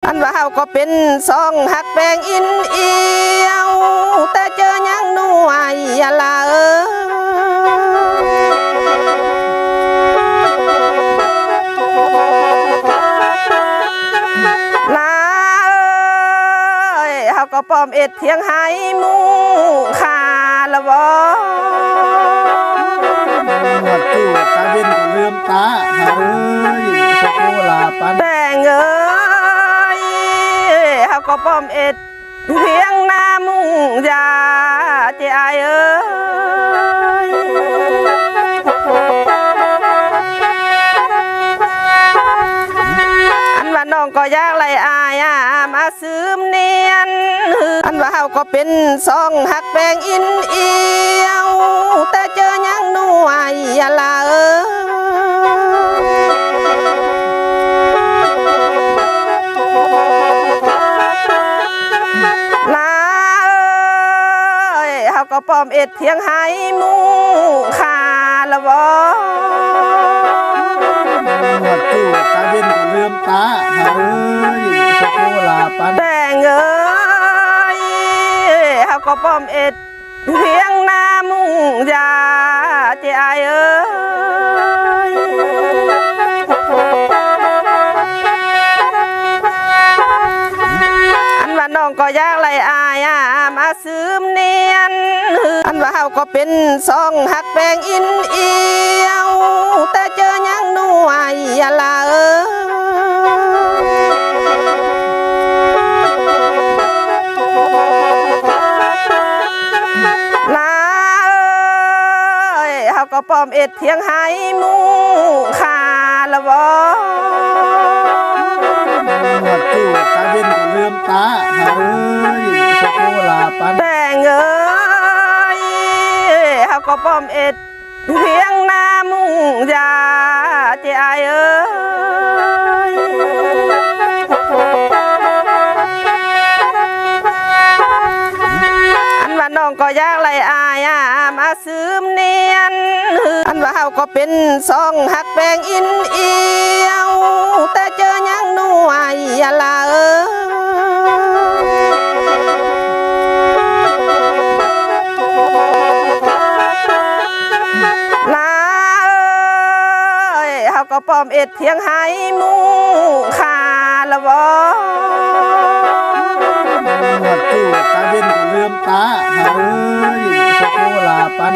อันว่าเฮาก็เป็นสองหักแปลงอินเอียวแต่เจอยังหน่วยละลาเฮาก็ปอมเอ็ดเทียงให้มูขาละวอวัดจู่ตาเว้นก็ลืมตาหาพวกโคลาปันแบ่งเฮาก็ปอมเอ็ดเพียงหน้ามุ่งยาเจ้าอันว่าน้องก็อยากไล่อายมาซื้อเนียนอันว่าเฮาก็เป็นสองหักแปลงอินเอียวแต่เจอยังหน่วยละลาเฮาก็ปอมเอ็ดเทียงให้มูขาละวอวัดจู่ตาเว้นก็ลืมตาหาพวกโคลาปันแบ่งเฮาก็ปอมเอ็ดเพียงหน้ามุ่งยาเจ้าอันว่าน้องก็อยากไล่อายมาซื้อเนียนอันว่าเฮาก็เป็นสองหักแปลงอินเอียวแต่เจอยังหน่วยละลาเฮาก็ปอมเอ็ดเทียงให้มูขาละวอวัดจู่ตาเว้นก็ลืมตาหาพวกโคลาปันแบ่งเฮาก็ปอมเอ็ดเพียงหน้ามุ่งยาเจ้าอันว่าน้องก็อยากไล่อายมาซื้อเนียนอันว่าเฮาก็เป็นสองหักแปลงอินเอียวแต่เจอยังหน่วยละลาเฮาก็ปอมเอ็ดเทียงให้มูขาละวอวัดจู่ตาเว้นก็ลืมตาหาพวกโคลาปัน